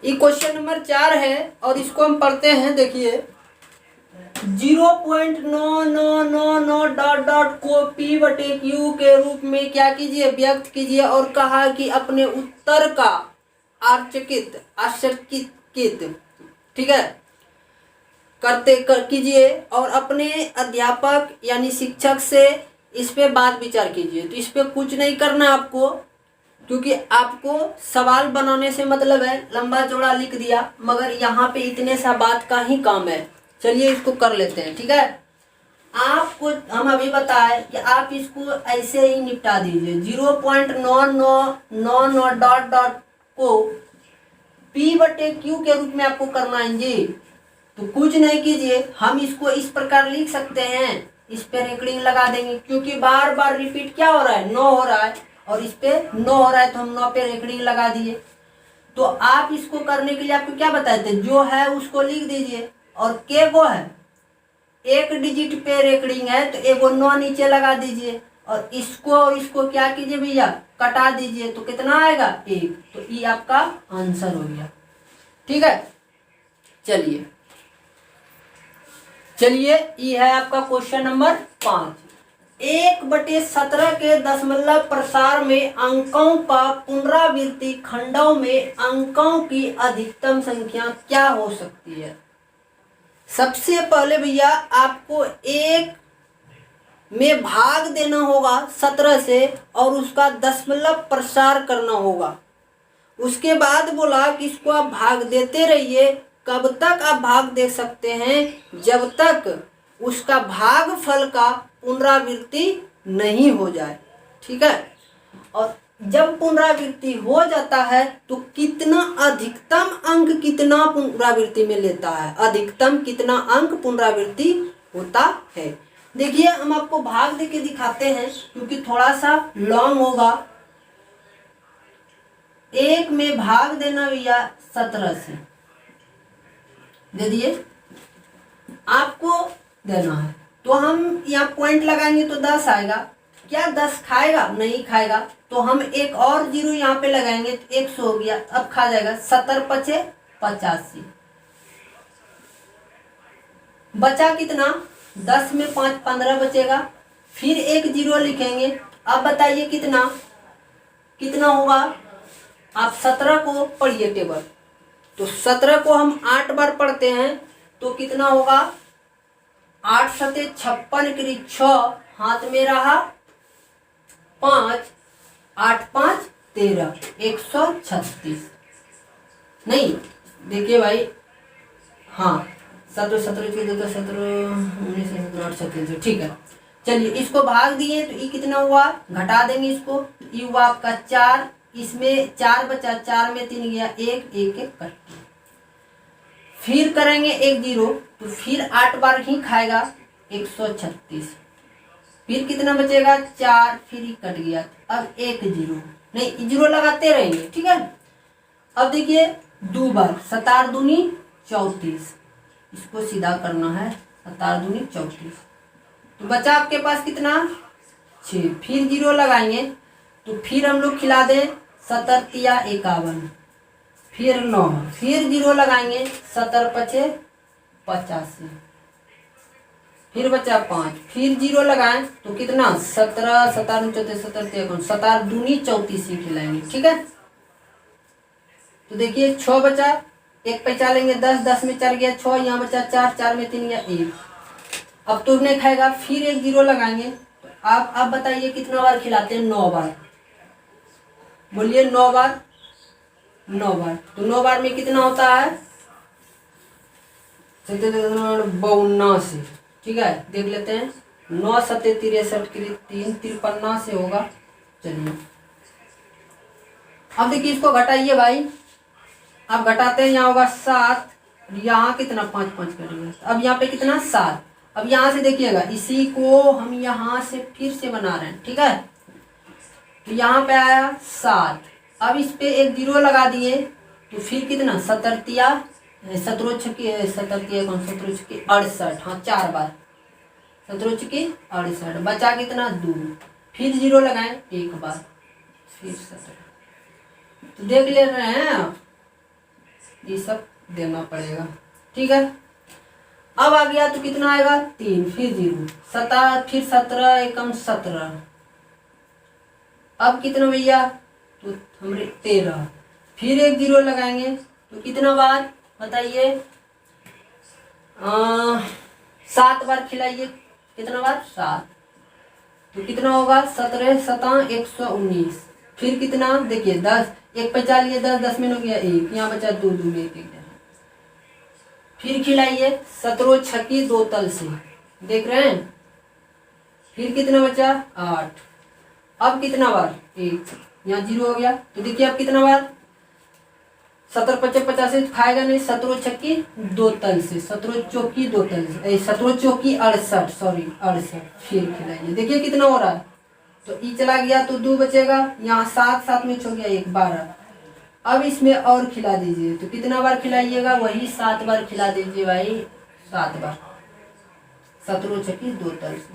ये question number 4 है और इसको हम पढ़ते हैं। देखिए 0.9999 डॉट डॉट को P/Q के रूप में क्या कीजिए, व्यक्त कीजिए, और कहा कि अपने उत्तर का आश्चर्यचकित ठीक है कीजिए और अपने अध्यापक यानी शिक्षक से इस पे बात विचार कीजिए। तो इस पे कुछ नहीं करना है आपको, क्योंकि आपको सवाल बनाने से मतलब है, लंबा चौड़ा लिख दिया, मगर यहाँ पे इतने सा बात का ही काम है। चलिए इसको कर लेते हैं। ठीक है, आपको हम अभी बताए कि आप इसको ऐसे ही निपटा दीजिए। 0.9999 डॉट डॉट को P/Q के रूप में आपको करना है जी। तो कुछ नहीं कीजिए, हम इसको इस प्रकार लिख सकते हैं, इस पे रेकड़िंग लगा देंगे, क्योंकि बार बार रिपीट क्या हो रहा है, 9 हो रहा है, और इस पे 9 हो रहा है, तो हम 9 पे रेकड़िंग लगा दिए। तो आप इसको करने के लिए आपको क्या बताए थे, जो है उसको लिख दीजिए, और के को है एक डिजिट पे रेकड़िंग है, तो एगो 9 नीचे लगा दीजिए, और इसको क्या कीजिए भैया, कटा दीजिए, तो कितना आएगा 1। तो ये आपका आंसर हो गया। ठीक है, चलिए ये है आपका क्वेश्चन नंबर 5। 1/17 के दशमलव प्रसार में अंकों का पुनरावृत्ति खंडों में अंकों की अधिकतम संख्या क्या हो सकती है। सबसे पहले भैया आपको 1 में भाग देना होगा 17 से, और उसका दशमलव प्रसार करना होगा। उसके बाद बोला कि इसको आप भाग देते रहिए। कब तक आप भाग दे सकते हैं, जब तक उसका भागफल का पुनरावृत्ति नहीं हो जाए। ठीक है, और जब पुनरावृत्ति हो जाता है तो कितना अधिकतम अंक कितना पुनरावृत्ति में लेता है, अधिकतम कितना अंक पुनरावृत्ति होता है। देखिए हम आपको भाग देके दिखाते हैं, क्योंकि थोड़ा सा लॉन्ग होगा। 1 में भाग देना भैया 17 से दे दिए, आपको देना है, तो हम यहाँ पॉइंट लगाएंगे तो 10 आएगा। क्या 10 खाएगा, नहीं खाएगा, तो हम एक और 0 यहाँ पे लगाएंगे तो 100 हो गया। अब खा जाएगा, 70 पचे 85, बचा कितना, 10 में 5 15 बचेगा। फिर एक 0 लिखेंगे। अब बताइए कितना होगा। आप 17 को पढ़िए टेबल, तो 17 को हम 8 बार पढ़ते हैं, तो कितना होगा, 8 सते 56 करी 6, हाथ में रहा 5, 8 5 13, 136। नहीं देखिए भाई, हाँ 17 17 19 ठीक है। चलिए इसको भाग दिए तो ये कितना हुआ, घटा देंगे इसको, ये हुआ आपका 4, इसमें 4 बचा, 4 में 3 गया, 1 1 1 कट। फिर करेंगे एक 0, तो फिर 8 बार ही खाएगा, 136। फिर कितना बचेगा, 4, फिर ही कट गया। अब एक 0, नहीं 0 लगाते रहेंगे। ठीक है, अब देखिए 2 बार, 7 दूनी 34, इसको सीधा करना है, 7 दूनी 34, तो बचा आपके पास कितना 6। फिर 0 लगाएंगे, तो फिर हम लोग खिला दें 70 तिया 51, फिर 9, फिर 0 लगाएंगे, 70 पचे 85, फिर बचा 5, फिर 0 लगाएं तो कितना 17 17 34 17 17 दूनी 34 ही खिलाएंगे। ठीक है, तो देखिए 6 बचा, 1 पैसा लेंगे 10, 10 में 4 गया 6, यहाँ बचा 4, 4 में 3 गया 1। अब तो नहीं खाएगा, फिर एक 0 लगाएंगे। आप बताइए कितना बार खिलाते हैं, 9 बार। बोलिए 9 बार, 9 बार, तो 9 बार में कितना होता है 52। ठीक है, देख लेते हैं, 9 सते 63 3 53 से होगा। चलिए अब देखिए इसको घटाइए भाई, आप घटाते हैं, यहाँ होगा 7, यहाँ कितना 5 5 करेंगे, अब यहाँ पे कितना 7। अब यहाँ से देखिएगा, इसी को हम यहाँ से फिर से बना रहे हैं। ठीक है, तो यहाँ पे आया 7, अब इस पे एक 0 लगा दिए, तो फिर कितना 70 तिया 17 छक्के 70 तिया 17 छक्के 68, हाँ 4 बार 17 छक्के 68, बचा कितना 2, फिर 0 लगाएं एक बार, फिर 17। तो देख ले रहे हैं आप, ये सब देना पड़ेगा। ठीक है, अब आ गया तो कितना आएगा 3, फिर 0, 7, फिर 17 एकम 17, अब कितना भैया तो हमारे 13, फिर एक 0 लगाएंगे तो कितना बार बताइए, 7 बार खिलाइए, कितना बार 7, तो कितना होगा 17 7 119, फिर कितना देखिए 10, 1 पे 4 लिए 10, 10 में हो गया 1, यहाँ बचा 2 2 में 1 फिर खिलाइए 17 छक्की 2 तल से, देख रहे हैं, फिर कितना बचा 8, अब कितना बार 1, यहाँ 0 हो गया, तो देखिए अब कितना बार 17 55 50 से खाएगा नहीं, 17 छक्की 2 तल से, 17 चौकी 2 तल से, 17 चौकी 68, सॉरी 68, फिर खिलाइए, देखिए कितना हो रहा है, तो ई चला गया तो 2 बचेगा, यहाँ 7 7 में छो गया 1 12, अब इसमें और खिला दीजिए, तो कितना बार खिलाइएगा, वही 7 बार खिला दीजिए भाई, 7 बार, 17 छक्की 2 तल से,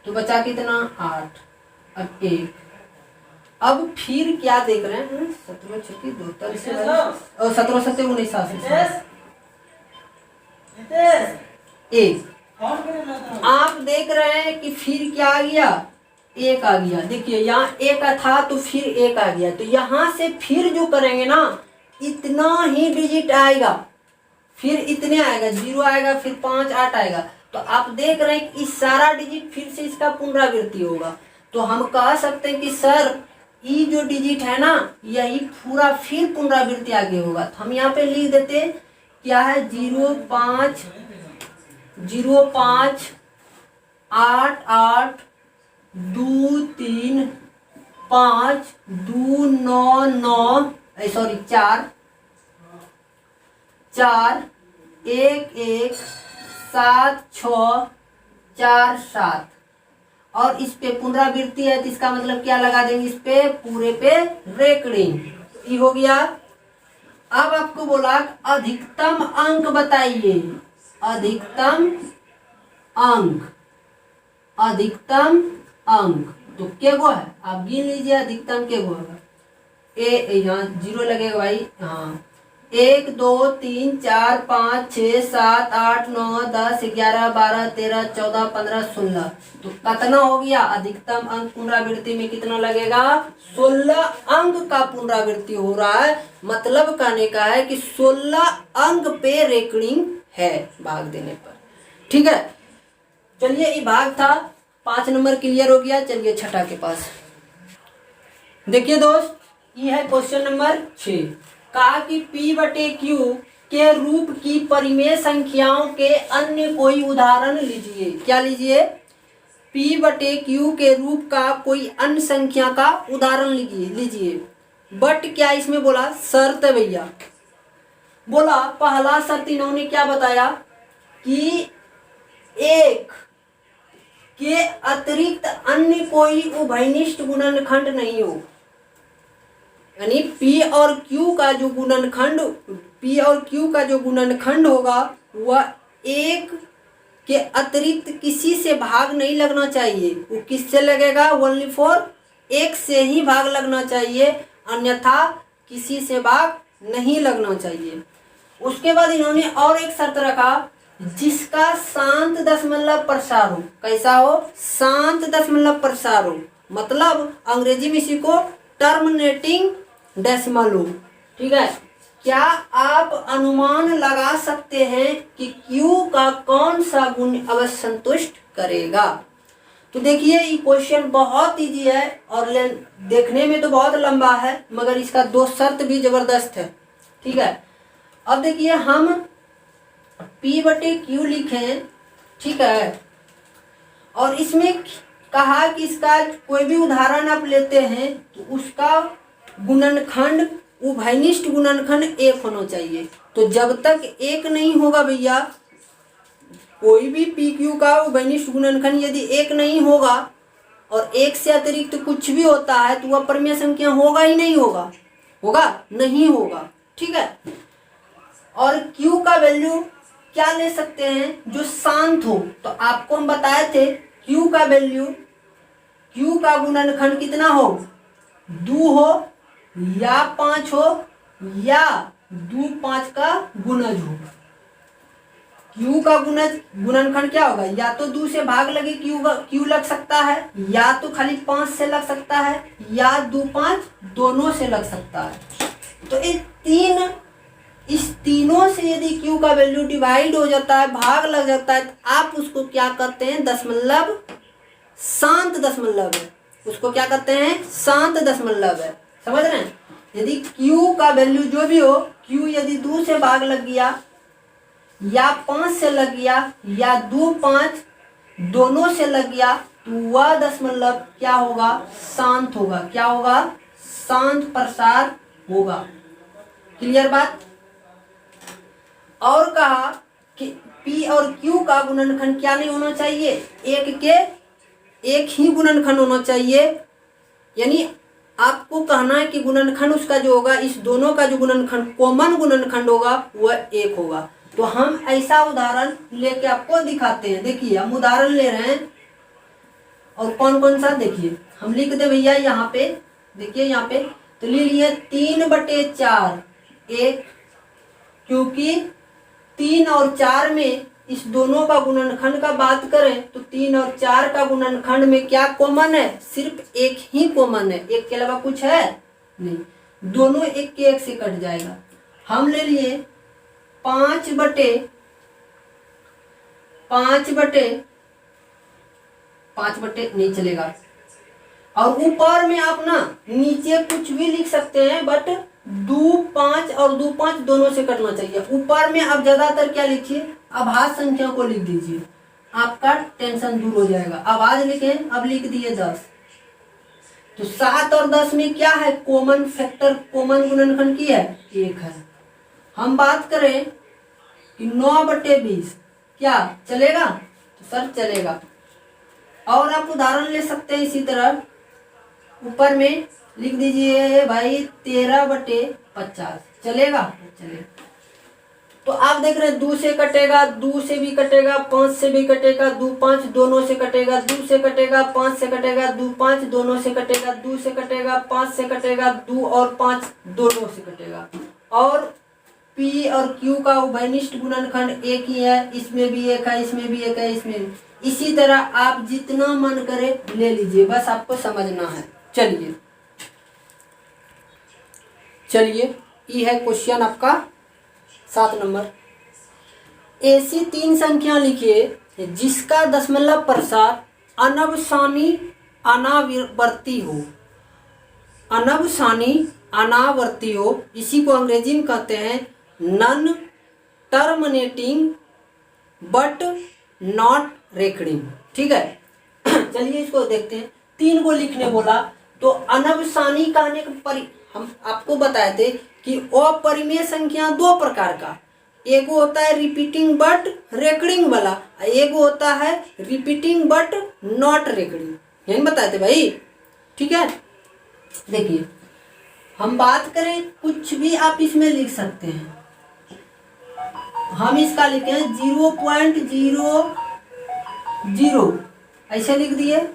तो बचा कितना 8, अब 1, अब फिर क्या देख रहे हैं 17 छक्की 2 तल से और 17 7 19 1, आप देख रहे हैं कि फिर क्या आ गया 1 आ गया, देखिए यहाँ 1 था तो फिर 1 आ गया, तो यहाँ से फिर जो करेंगे ना इतना ही डिजिट आएगा, फिर इतने आएगा, 0 आएगा, फिर 5 8 आएगा, तो आप देख रहे हैं कि इस सारा डिजिट फिर से इसका पुनरावृत्ति होगा, तो हम कह सकते हैं कि सर ये जो डिजिट है ना यही पूरा फिर पुनरावृत्ति आगे होगा, तो हम यहाँ पे लिख देते क्या है 0 5 0 5 8 8 2 3 5 2 9 9 सॉरी 4 4 1 1 7 6 4 7, और इस पे पुनरावृत्ति है तो इसका मतलब क्या लगा देंगे, इस पे पूरे पे रेकरिंग, ये हो गया। अब आपको बोला अधिकतम अंक बताइए, अधिकतम अंक, अधिकतम अंक तो क्या गो है, आप गिन लीजिए अधिकतम क्या गो है, यहाँ 0 लगेगा भाई, हाँ 1 2 3 4 5 6 7 8 9 10 11 12 13 14 15 16, तो कितना हो गया अधिकतम अंक पुनरावृत्ति में कितना लगेगा 16 अंक का पुनरावृत्ति हो रहा है, मतलब कहने का है कि 16 अंक पे रेकरिंग है भाग देने पर। ठीक है, चलिए ये भाग था, 5 नंबर क्लियर हो गया। चलिए छठा के पास देखिए दोस्त, ये है क्वेश्चन नंबर 6, कहा कि P/Q के रूप की परिमेय संख्याओं के अन्य कोई उदाहरण लीजिए। क्या लीजिए, P/Q के रूप का कोई अन्य संख्या का उदाहरण लीजिए। बट क्या इसमें बोला शर्त है भैया, बोला पहला शर्त इन्होंने क्या बताया कि 1 के अतिरिक्त अन्य कोई उभयनिष्ठ गुणनखंड नहीं हो, यानी P और Q का जो गुणनखंड, P और Q का जो गुणनखंड होगा वह 1 के अतिरिक्त किसी से भाग नहीं लगना चाहिए, वो किससे लगेगा, ओनली फॉर 1 से ही भाग लगना चाहिए, अन्यथा किसी से भाग नहीं लगना चाहिए। उसके बाद इन्होंने और एक शर्त रखा, जिसका शांत दशमलव प्रसार हो। कैसा हो, शांत दशमलव प्रसार हो, मतलब अंग्रेजी में इसी को टर्मिनेटिंग डेसिमल हो। ठीक है, क्या आप अनुमान लगा सकते हैं कि Q का कौन सा गुण अवश्य संतुष्ट करेगा। तो देखिए ये क्वेश्चन बहुत इजी है और देखने में तो बहुत लंबा है, मगर इसका 2 शर्त भी जबरदस्त है। ठीक है, अब देखिए हम P/Q लिखें, ठीक है, और इसमें कहा कि इसका कोई भी उदाहरण आप लेते हैं तो उसका गुणनखंड उभयनिष्ठ गुणनखंड 1 होना चाहिए। तो जब तक 1 नहीं होगा भैया, कोई भी PQ का उभयनिष्ठ गुणनखंड यदि 1 नहीं होगा और 1 से अतिरिक्त कुछ भी होता है तो वह परिमेय संख्या होगा ही नहीं होगा, होगा नहीं होगा। ठीक है, और Q का वैल्यू क्या ले सकते हैं, जो शांत हो। तो आपको हम बताए थे Q का वैल्यू, Q का गुणनखंड कितना हो, 2 हो या 5 हो या 2 5 का गुणज होगा। क्यू का गुणनखंड क्या होगा, या तो 2 से भाग लगे क्यू लग सकता है, या तो खाली 5 से लग सकता है, या 2 5 दोनों से लग सकता है। तो इस तीनों से यदि क्यू का वैल्यू डिवाइड हो जाता है, भाग लग जाता है, तो आप उसको क्या करते हैं, दशमलव, शांत दशमलव है, उसको क्या करते हैं, शांत दशमलव है। समझ रहे हैं? यदि क्यू का वैल्यू जो भी हो, क्यू यदि 2 से भाग लग गया, या 5 से लग गया, या 2 5 दोनों से लग गया, तो वह दशमलव क्या होगा, शांत होगा। क्या होगा, शांत प्रसार होगा। क्लियर बात? और कहा कि P और Q का गुणनखंड क्या नहीं होना चाहिए, एक ही गुणनखंड होना चाहिए। यानी आपको कहना है कि गुणनखंड उसका जो होगा, इस दोनों का जो गुणनखंड कॉमन गुणनखंड होगा वह 1 होगा। तो हम ऐसा उदाहरण लेके आपको दिखाते हैं। देखिए हम उदाहरण ले रहे हैं, और कौन कौन सा, देखिए हम लिख दे भैया यहाँ पे, देखिए यहाँ पे तो ले लिए 3/4 1, क्योंकि 3 और 4 में इस दोनों का गुणनखंड का बात करें तो 3 और 4 का गुणनखंड में क्या कॉमन है, सिर्फ 1 ही कॉमन है, 1 के अलावा कुछ है नहीं, दोनों 1 के 1 से कट जाएगा। हम ले लिए 5 बटे 5 बटे नहीं चलेगा, और ऊपर में आप ना नीचे कुछ भी लिख सकते हैं, बट 2 5 और 2 5 दोनों से कटना चाहिए। ऊपर में आप ज्यादातर क्या लिखिए, अभाज्य संख्या को लिख दीजिए, आपका टेंशन दूर हो जाएगा। अभाज्य लिखे, अब लिख दिए 10, तो 7 और 10 में क्या है, कॉमन फैक्टर, कॉमन गुणनखंड की है 1 है। हम बात करें कि 9/20 क्या चलेगा, तो सर चलेगा। और आप उदाहरण ले सकते हैं इसी तरह, ऊपर में लिख दीजिए भाई 13/50 चलेगा, चलेगा। तो आप देख रहे हैं 2 से कटेगा, 2 से भी कटेगा, 5 से भी कटेगा, 2 5 दोनों से कटेगा, 2 से कटेगा, 5 से कटेगा, 2 5 दोनों से कटेगा, 2 से कटेगा, 5 से कटेगा, 2 और 5 दोनों से कटेगा। और P और Q का उभयनिष्ठ गुणनखंड 1 ही है, इसमें भी 1 है, इसमें भी 1 है, इसमें भी। इसी तरह आप जितना मन करे ले लीजिए, बस आपको समझना है। चलिए ये है क्वेश्चन आपका 7 नंबर। ऐसी 3 संख्या लिखिए जिसका दशमलव प्रसार अनवसानी अनावर्ती हो, अनवसानी अनावर्ती हो, इसी को अंग्रेजी में कहते हैं non terminating but not recurring. ठीक है, चलिए इसको देखते हैं। 3 को लिखने बोला, तो अनवसानी कहने के हम आपको बताए थे कि अपरिमेय संख्या 2 प्रकार का, एक होता है रिपीटिंग बट रेकरिंग वाला, एक होता है रिपीटिंग बट नॉट रेकरिंग, यही बताए थे भाई। ठीक है, देखिए हम बात करें, कुछ भी आप इसमें लिख सकते हैं। हम इसका लिखे 0.00 ऐसे लिख दिए,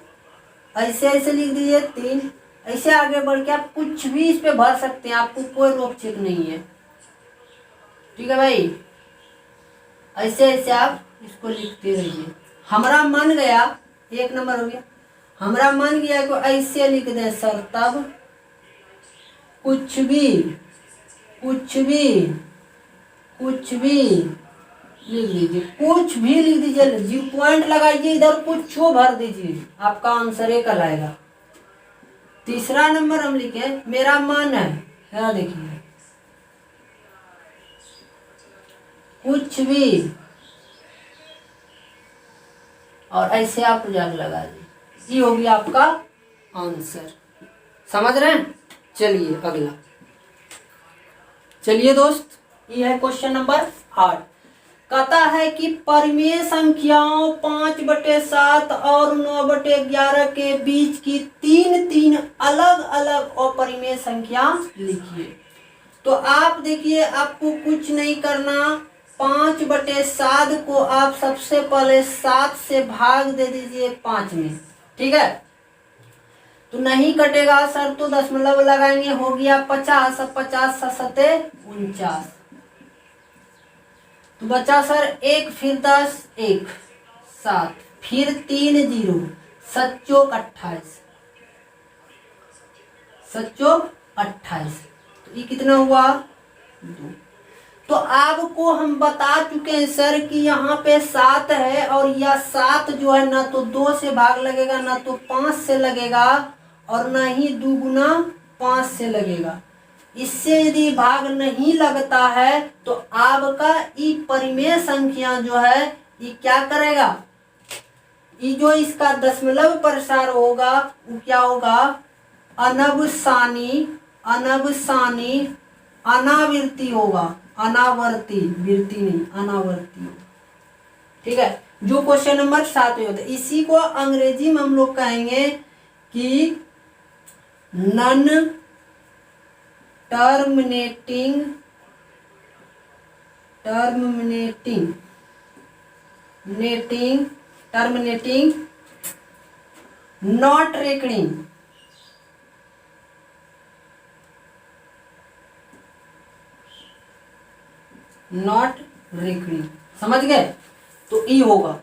ऐसे लिख दिए 3, ऐसे आगे बढ़ के आप कुछ भी इस पे भर सकते हैं, आपको कोई रोक चेक नहीं है। ठीक है भाई, ऐसे आप इसको लिखते रहिए। हमारा मन गया, 1 नंबर हो गया। हमारा मन गया को ऐसे लिख दें सर, तब कुछ भी लिख लीजिए, कुछ भी लिख दीजिए, 0 पॉइंट लगाइए, इधर कुछ भर दीजिए, आपका आंसर 1 आएगा। तीसरा नंबर हम लिखे मेरा मन है, देखिए कुछ भी, और ऐसे आप जग लगा दीजिए, ये हो गया आपका आंसर। समझ रहे हैं? चलिए अगला, चलिए दोस्त, ये है क्वेश्चन नंबर 8। कहता है कि परिमेय संख्याओं 5/7 और 9/11 के बीच की 3 अलग अलग अपरिमेय संख्या लिखिए। तो आप देखिए, आपको कुछ नहीं करना, 5/7 को आप सबसे पहले 7 से भाग दे दीजिए 5 में। ठीक है, तो नहीं कटेगा सर, तो दशमलव लगाएंगे, हो गया 50, अब 50 सते 49, तो बचा सर 1, फिर 10, 1 7, फिर 3 0, 7 चौक 28, 7 चौक 28, तो ये कितना हुआ 2। तो आपको हम बता चुके हैं सर कि यहाँ पे 7 है, और यह 7 जो है ना तो 2 से भाग लगेगा, ना तो 5 से लगेगा, और ना ही 2 गुना 5 से लगेगा। इससे यदि भाग नहीं लगता है तो आपका ई परिमेय संख्या जो है ये क्या करेगा, ये जो इसका दशमलव प्रसार होगा वो क्या होगा, अनवसानी, अनवसानी अनावृत्ति होगा, अनावर्ती, वृत्ति नहीं, अनावर्ती होगा। ठीक है, जो क्वेश्चन नंबर 7 में होता है, इसी को अंग्रेजी में हम लोग कहेंगे कि none terminating, terminating netting terminating not recurring, not recurring, समझ गए। तो ई होगा,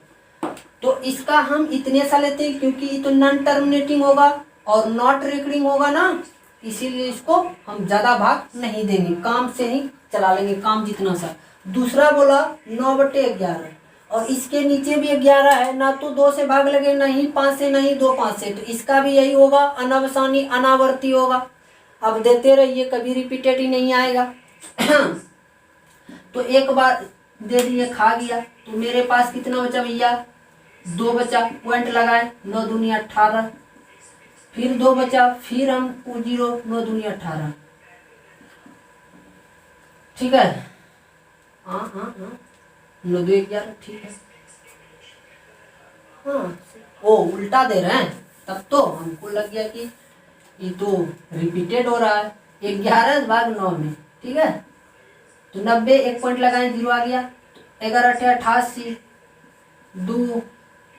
तो इसका हम इतने सा लेते हैं क्योंकि ये तो नॉन टर्मिनेटिंग होगा और नॉट रेकरिंग होगा ना, इसीलिए इसको हम ज्यादा भाग नहीं देंगे, काम से ही चला लेंगे, काम जितना सा। दूसरा बोला 9/11, और इसके नीचे भी 11 है, ना तो 2 से भाग लगे, ना ही 5 से, ना ही 2 5 से, तो इसका भी यही होगा, अनवसानी अनावर्ती होगा। अब देते रहिए, कभी रिपीटेड ही नहीं आएगा। तो एक बार दे दिए, खा गया, तो मेरे पास कितना बचा भैया, 2 बचा, पॉइंट लगाए, 9 दूनी 18, फिर 2 बचा, फिर हम 0, 9 दूनी 18, ठीक है, हाँ हाँ हाँ, 9 2 11, ठीक है, हाँ, ओ उल्टा दे रहे हैं, तब तो हमको लग गया कि ये तो रिपीटेड हो रहा है, 11 भाग 9 में, ठीक है, तो 90, 1 पॉइंट लगाए, 0 आ गया, 11 8 88, 2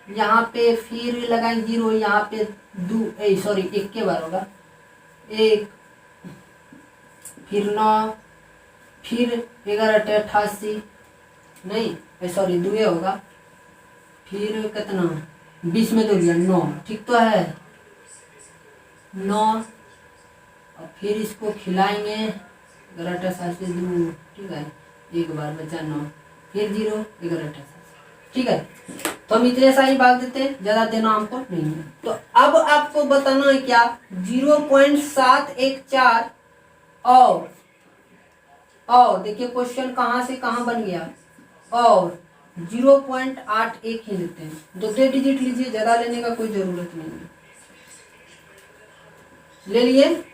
यहाँ पे, फिर लगाए 0, यहाँ पे 2, सॉरी 1 के बार होगा, 1, फिर 9, फिर 11 8 88, नहीं सॉरी 2 होगा, फिर कितना 20 में 2 गया 9, ठीक तो है 9, और फिर इसको खिलाएंगे, 11 8 7 से 2, ठीक है, एक बार बचा 9, फिर 0 11 8 7, ठीक है, तो हम इतने सा ही भाग देते हैं, ज्यादा देना हमको नहीं है। तो अब आपको बताना है क्या, 0.714, और देखिए क्वेश्चन कहाँ से कहाँ बन गया, और 0.81 ही लेते हैं, 2 डिजिट लीजिए, ज्यादा लेने का कोई जरूरत नहीं है, ले लिए।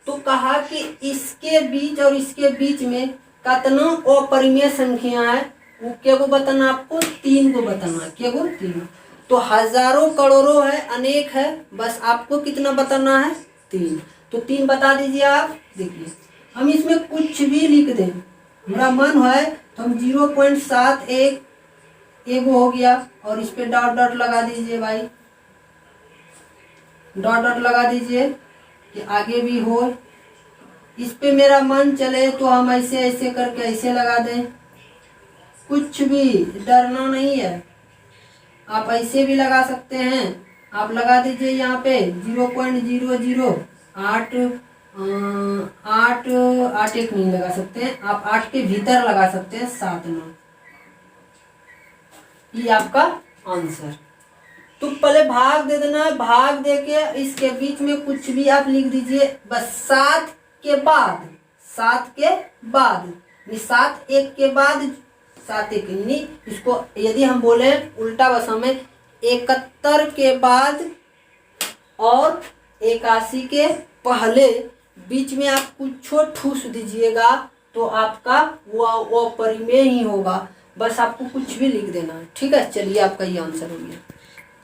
तो कहा कि इसके बीच और इसके बीच में कितना अपरिमेय संख्या है, वो क्या को बताना, आपको 3 को बताना, क्या को 3, तो हजारों करोड़ों है, अनेक है, बस आपको कितना बताना है 3, तो 3 बता दीजिए आप। देखिए हम इसमें कुछ भी लिख दें, हमारा मन है तो हम 0.71 एगो हो गया, और इस पे डॉट डॉट लगा दीजिए भाई, डॉट डॉट लगा दीजिए कि आगे भी हो, इस पे मेरा मन चले तो हम ऐसे ऐसे करके ऐसे लगा दें, कुछ भी डरना नहीं है, आप ऐसे भी लगा सकते हैं, आप लगा दीजिए यहाँ पे 0.008 8 1 नहीं लगा सकते हैं आप, 8 के भीतर लगा सकते हैं, 7 9, ये आपका आंसर। तो पहले भाग दे देना, भाग देके इसके बीच में कुछ भी आप लिख दीजिए, बस 7 के बाद, 7 के बाद, 7 1 के बाद, 7 1 नहीं, इसको यदि हम बोले उल्टा भाषा में 71 के बाद और 81 के पहले बीच में आप कुछ ठूस दीजिएगा तो आपका वो परिमेय ही होगा, बस आपको कुछ भी लिख देना है, ठीक है। चलिए आपका ये आंसर हो गया।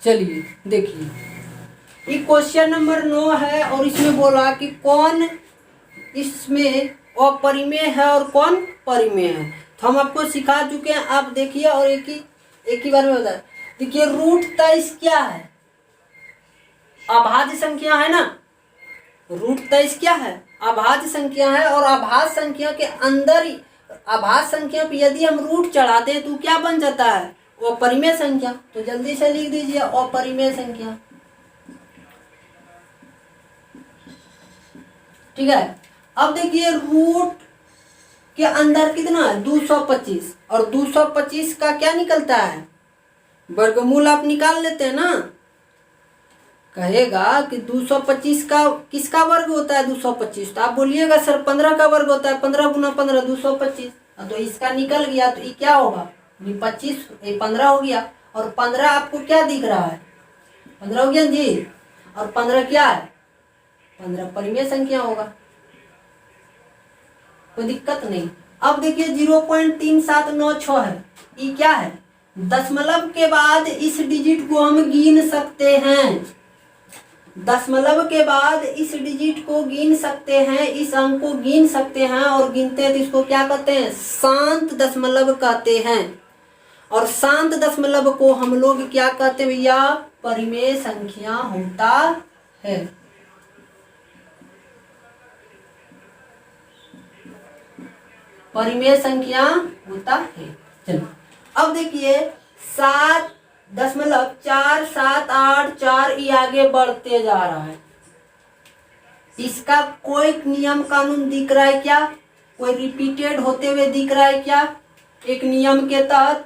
चलिए देखिए, ये क्वेश्चन नंबर 9 है, और इसमें बोला कि कौन इसमें अपरिमेय है और कौन परिमेय है, तो हम आपको सिखा चुके हैं, आप देखिए और एक ही बार में बता। देखिए रूट 23 क्या है, अभाज्य संख्या है ना, √23 क्या है, अभाज्य संख्या है। और अभाज्य संख्या के अंदर ही, अभाज्य संख्या पे यदि हम रूट चढ़ाते हैं तो क्या बन जाता है, अपरिमेय संख्या। तो जल्दी से लिख दीजिए अपरिमेय संख्या। ठीक है। अब देखिए रूट के अंदर कितना है, 225, और 225 का क्या निकलता है, वर्गमूल आप निकाल लेते हैं ना। कहेगा कि 225 का किसका वर्ग होता है, 225, तो आप बोलिएगा सर 15 का वर्ग होता है, 15 गुना 15 225। तो इसका निकल गया, तो ये क्या होगा, 25, 15 हो गया। और 15 आपको क्या दिख रहा है, 15 हो गया जी। और 15 क्या है, 15 परिमेय संख्या होगा, कोई दिक्कत नहीं। अब देखिए 0.3796 है, ये क्या है, दशमलव के बाद इस डिजिट को हम गिन सकते हैं, दशमलव के बाद इस डिजिट को गिन सकते हैं, इस अंक को गिन सकते हैं। और गिनते हैं तो इसको क्या कहते हैं, शांत दशमलव कहते हैं। और शांत दशमलव को हम लोग क्या कहते हैं भैया, परिमेय संख्या होता है। परिमेय संख्या होता है। चलो अब देखिए 7.4784 ये आगे बढ़ते जा रहा है। इसका कोई नियम कानून दिख रहा है क्या, कोई रिपीटेड होते हुए दिख रहा है क्या। एक नियम के तहत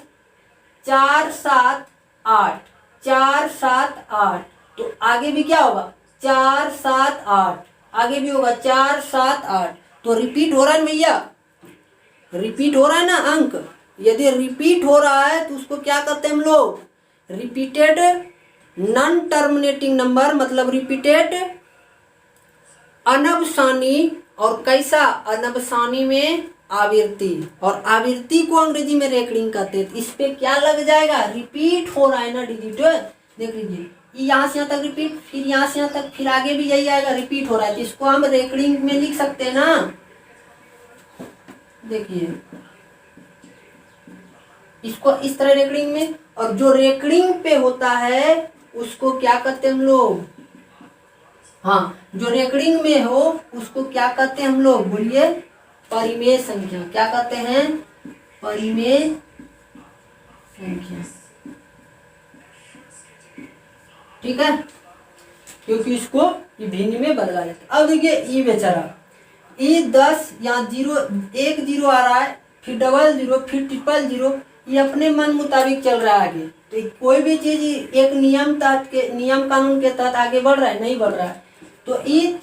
478 478, तो आगे भी क्या होगा 478, आगे भी होगा 478। तो रिपीट हो रहा है भैया, रिपीट हो रहा है ना अंक। यदि रिपीट हो रहा है तो उसको क्या कहते हैं हम लोग, रिपीटेड नॉन टर्मिनेटिंग नंबर, मतलब रिपीटेड अनवसानी। और कैसा, अनवसानी में आवृत्ति, और आवृत्ति को अंग्रेजी में रेकरिंग कहते हैं। इस पे क्या लग जाएगा, रिपीट हो रहा है ना डिजिट, देख लीजिए यहाँ से यहाँ तक रिपीट, फिर यहाँ से यहाँ तक, फिर आगे भी यही आएगा, रिपीट हो रहा है। तो इसको हम रेकरिंग में लिख सकते हैं ना। देखिए इसको इस तरह रेकरिंग में, और जो रेकरिंग पे होता है उसको क्या कहते हैं हम लोग, हाँ जो रेकरिंग में हो उसको क्या कहते हैं हम लोग, बोलिए परिमेय संख्या। क्या कहते हैं, परिमेय संख्या। ठीक है, क्योंकि इसको भिन्न में बदला जाता है। अब देखिए ई बेचारा, ये 10 या 0 1 0 आ रहा है, फिर 00, फिर 000, ये अपने मन मुताबिक चल रहा है आगे। तो कोई भी चीज एक नियम तहत के, नियम कानून के तहत आगे बढ़ रहा है, नहीं बढ़ रहा है। तो ये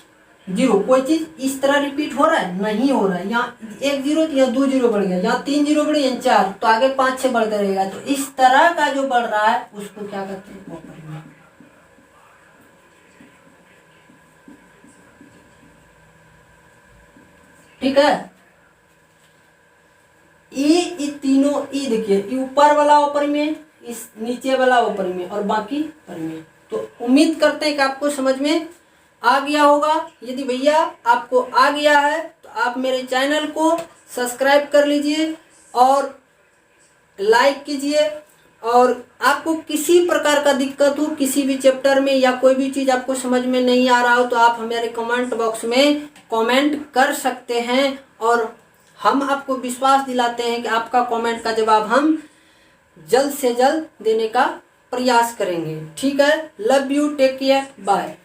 0 कोई चीज इस तरह रिपीट हो रहा है, नहीं हो रहा है। यहाँ 1 0 या 2 0 बढ़ गया, यहाँ 3 0 बढ़ गया, 4, तो आगे 5 6 बढ़ते रहेगा। तो इस तरह का जो बढ़ रहा है उसको क्या कहते हैं, वो परिमेय। ठीक है, ई तीनों, ई देखिए ई ऊपर वाला अपरिमेय, इस नीचे वाला अपरिमेय, और बाकी परिमेय। तो उम्मीद करते हैं कि आपको समझ में आ गया होगा। यदि भैया आपको आ गया है तो आप मेरे चैनल को सब्सक्राइब कर लीजिए और लाइक कीजिए। और आपको किसी प्रकार का दिक्कत हो किसी भी चैप्टर में, या कोई भी चीज़ आपको समझ में नहीं आ रहा हो, तो आप हमारे कमेंट बॉक्स में कमेंट कर सकते हैं। और हम आपको विश्वास दिलाते हैं कि आपका कमेंट का जवाब हम जल्द से जल्द देने का प्रयास करेंगे। ठीक है, love you, take care, bye.